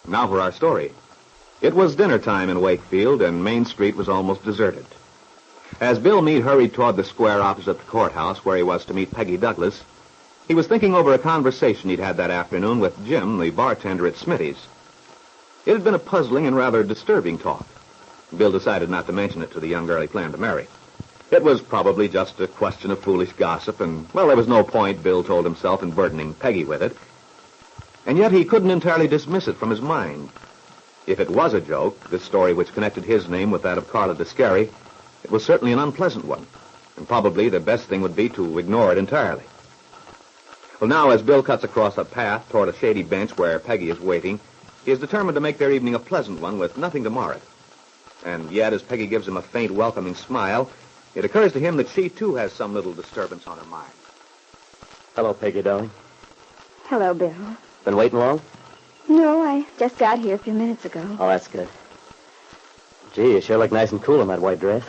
Now for our story. It was dinner time in Wakefield, and Main Street was almost deserted. As Bill Meade hurried toward the square opposite the courthouse where he was to meet Peggy Douglas, he was thinking over a conversation he'd had that afternoon with Jim, the bartender at Smitty's. It had been a puzzling and rather disturbing talk. Bill decided not to mention it to the young girl he planned to marry. It was probably just a question of foolish gossip, and, well, there was no point, Bill told himself, in burdening Peggy with it. And yet he couldn't entirely dismiss it from his mind. If it was a joke, this story which connected his name with that of Carla Descari, it was certainly an unpleasant one, and probably the best thing would be to ignore it entirely. Well, now, as Bill cuts across a path toward a shady bench where Peggy is waiting, he is determined to make their evening a pleasant one with nothing to mar it. And yet, as Peggy gives him a faint, welcoming smile, it occurs to him that she, too, has some little disturbance on her mind. Hello, Peggy, darling. Hello, Bill. Been waiting long? No, I just got here a few minutes ago. Oh, that's good. Gee, you sure look nice and cool in that white dress.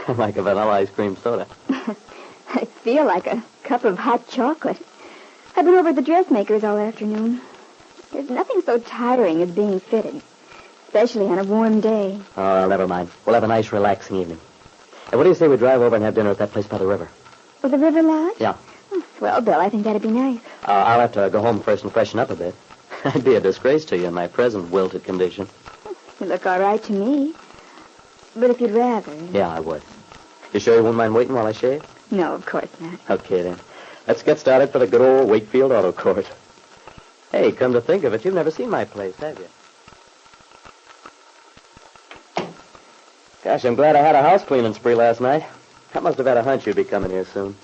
Like a vanilla ice cream soda. I feel like a cup of hot chocolate. I've been over at the dressmaker's all afternoon. There's nothing so tiring as being fitted, especially on a warm day. Oh, never mind. We'll have a nice, relaxing evening. Hey, what do you say we drive over and have dinner at that place by the river? Oh, the River Lodge? Yeah. Oh, well, Bill, I think that'd be nice. I'll have to go home first and freshen up a bit. I'd be a disgrace to you in my present wilted condition. You look all right to me. But if you'd rather... Yeah, I would. You sure you won't mind waiting while I shave? No, of course not. Okay, then. Let's get started for the good old Wakefield Auto Court. Hey, come to think of it, you've never seen my place, have you? Gosh, I'm glad I had a house cleaning spree last night. I must have had a hunch you'd be coming here soon.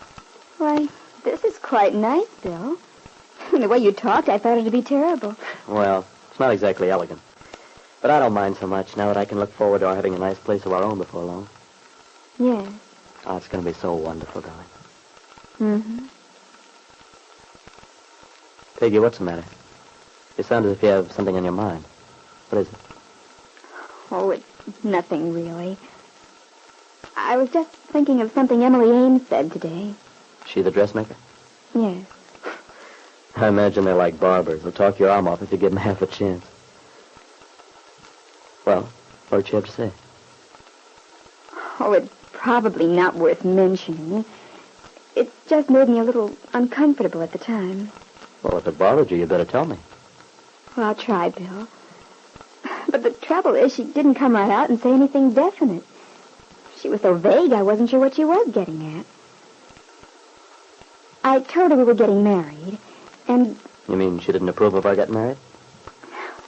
Why, this is quite nice, Bill. The way you talked, I thought it'd be terrible. Well, it's not exactly elegant. But I don't mind so much now that I can look forward to our having a nice place of our own before long. Yes. Oh, it's going to be so wonderful, darling. Mm-hmm. Peggy, what's the matter? You sound as if you have something on your mind. What is it? Oh, it's nothing, really. I was just thinking of something Emily Ames said today. She the dressmaker? Yes. I imagine they're like barbers. They'll talk your arm off if you give them half a chance. Well, what did she have to say? Oh, it's probably not worth mentioning. It just made me a little uncomfortable at the time. Well, if it bothered you, you better tell me. Well, I'll try, Bill. But the trouble is she didn't come right out and say anything definite. She was so vague, I wasn't sure what she was getting at. I told her we were getting married, and... You mean she didn't approve of our getting married?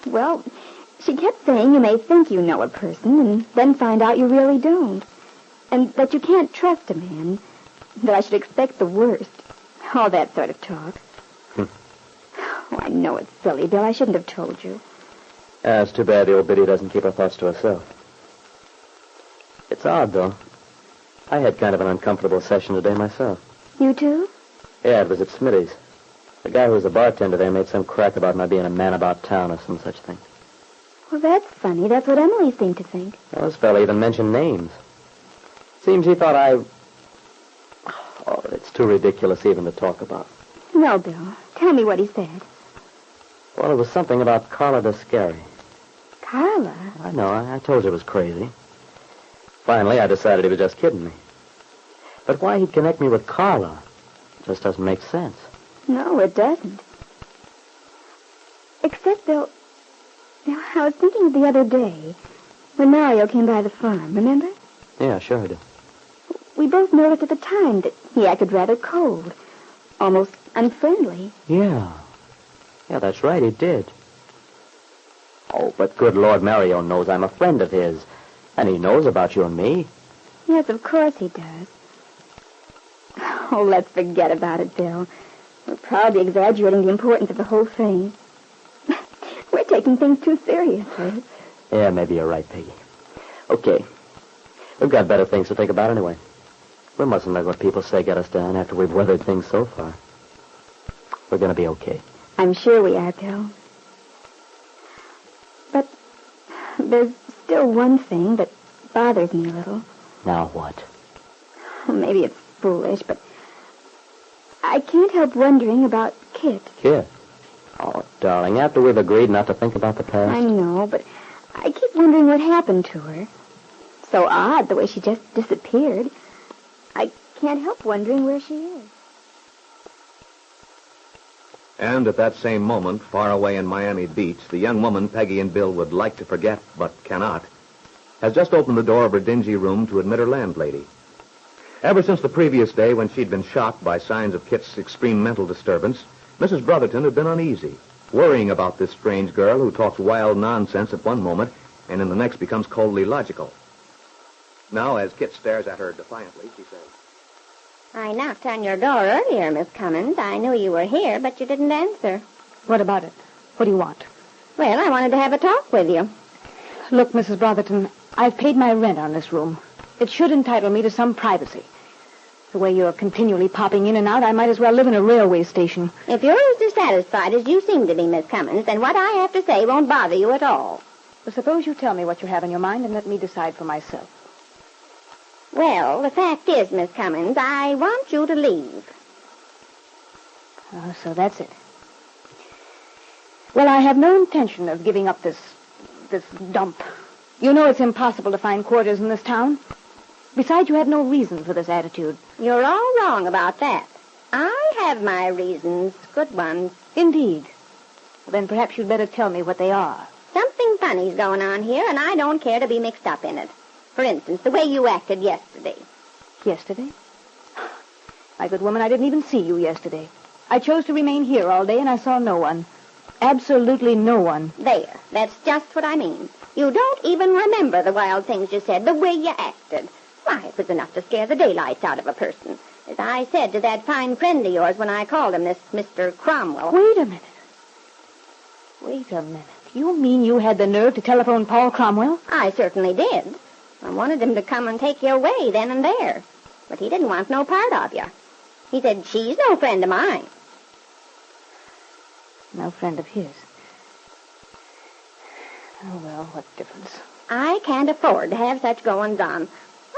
Well, she kept saying you may think you know a person and then find out you really don't. And that you can't trust a man. That I should expect the worst. All that sort of talk. Oh, I know it's silly, Bill. I shouldn't have told you. It's too bad the old biddy doesn't keep her thoughts to herself. It's odd, though. I had kind of an uncomfortable session today myself. You too? Yeah, it was at Smitty's. The guy who was the bartender there made some crack about my being a man about town or some such thing. Well, that's funny. That's what Emily seemed to think. Well, this fella even mentioned names. Seems he thought I... Oh, it's too ridiculous even to talk about. No, Bill. Tell me what he said. Well, it was something about Carla Descari. Carla? I know. I told you it was crazy. Finally, I decided he was just kidding me. But why he'd connect me with Carla just doesn't make sense. No, it doesn't. Except, Bill, I was thinking of the other day when Mario came by the farm, remember? Yeah, sure I do. We both noticed at the time that he acted rather cold, almost unfriendly. Yeah. Yeah, that's right, he did. Oh, but good Lord, Mario knows I'm a friend of his. And he knows about you and me. Yes, of course he does. Oh, let's forget about it, Bill. We're probably exaggerating the importance of the whole thing. We're taking things too seriously. Yeah, maybe you're right, Peggy. Okay. We've got better things to think about anyway. We mustn't let what people say get us down after we've weathered things so far. We're going to be okay. I'm sure we are, Bill. But there's still one thing that bothers me a little. Now what? Maybe it's foolish, but I can't help wondering about Kitt. Kitt? Oh, darling, after we've agreed not to think about the past. I know, but I keep wondering what happened to her. So odd, the way she just disappeared. I can't help wondering where she is. And at that same moment, far away in Miami Beach, the young woman Peggy and Bill would like to forget, but cannot, has just opened the door of her dingy room to admit her landlady. Ever since the previous day when she'd been shocked by signs of Kitt's extreme mental disturbance, Mrs. Brotherton had been uneasy, worrying about this strange girl who talks wild nonsense at one moment and in the next becomes coldly logical. Now, as Kitt stares at her defiantly, she says, I knocked on your door earlier, Miss Cummins. I knew you were here, but you didn't answer. What about it? What do you want? Well, I wanted to have a talk with you. Look, Mrs. Brotherton, I've paid my rent on this room. It should entitle me to some privacy. The way you're continually popping in and out, I might as well live in a railway station. If you're as dissatisfied as you seem to be, Miss Cummins, then what I have to say won't bother you at all. Well, suppose you tell me what you have in your mind and let me decide for myself. Well, the fact is, Miss Cummins, I want you to leave. Oh, so that's it. Well, I have no intention of giving up this dump. You know it's impossible to find quarters in this town. Besides, you have no reason for this attitude. You're all wrong about that. I have my reasons, good ones. Indeed. Well, then perhaps you'd better tell me what they are. Something funny's going on here, and I don't care to be mixed up in it. For instance, the way you acted yesterday. Yesterday? My good woman, I didn't even see you yesterday. I chose to remain here all day, and I saw no one. Absolutely no one. There. That's just what I mean. You don't even remember the wild things you said, the way you acted. Why, it was enough to scare the daylights out of a person. As I said to that fine friend of yours when I called him this Mr. Cromwell. Wait a minute. Wait a minute. You mean you had the nerve to telephone Paul Cromwell? I certainly did. I wanted him to come and take you away then and there. But he didn't want no part of you. He said, she's no friend of mine. No friend of his. Oh, well, what difference? I can't afford to have such goings-on.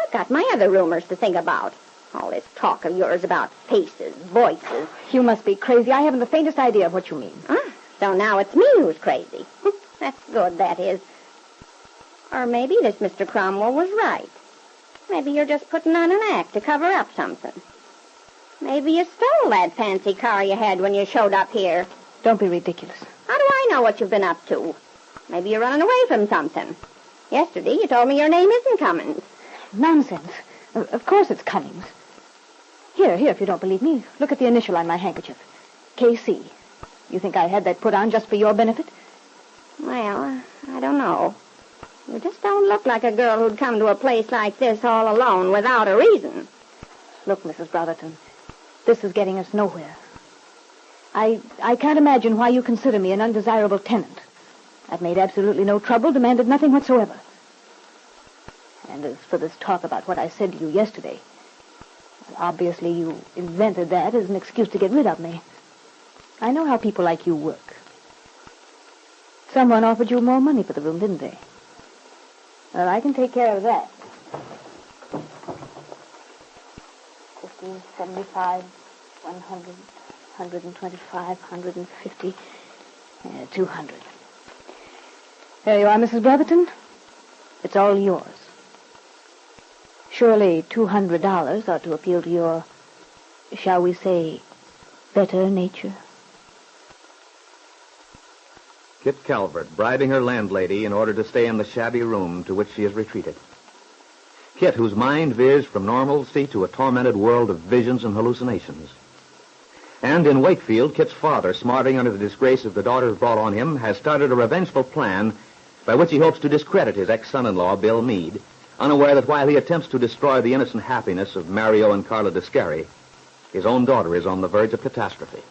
I've got my other rumors to think about. All this talk of yours about faces, voices. You must be crazy. I haven't the faintest idea of what you mean. So now it's me who's crazy. That's good, that is. Or maybe this Mr. Cromwell was right. Maybe you're just putting on an act to cover up something. Maybe you stole that fancy car you had when you showed up here. Don't be ridiculous. How do I know what you've been up to? Maybe you're running away from something. Yesterday you told me your name isn't Cummins. Nonsense. Of course it's Cummings. Here, if you don't believe me, look at the initial on my handkerchief. K.C. You think I had that put on just for your benefit? Well, I don't know. You just don't look like a girl who'd come to a place like this all alone without a reason. Look, Mrs. Brotherton, this is getting us nowhere. I can't imagine why you consider me an undesirable tenant. I've made absolutely no trouble, demanded nothing whatsoever. And as for this talk about what I said to you yesterday, well, obviously you invented that as an excuse to get rid of me. I know how people like you work. Someone offered you more money for the room, didn't they? Well, I can take care of that. 75, 100, 125, 150, 200. There you are, Mrs. Brotherton. It's all yours. Surely $200 ought to appeal to your, shall we say, better nature. Kitt Calvert, bribing her landlady in order to stay in the shabby room to which she has retreated. Kitt, whose mind veers from normalcy to a tormented world of visions and hallucinations. And in Wakefield, Kitt's father, smarting under the disgrace of the daughters brought on him, has started a revengeful plan by which he hopes to discredit his ex-son-in-law, Bill Meade, unaware that while he attempts to destroy the innocent happiness of Mario and Carla Descari, his own daughter is on the verge of catastrophe.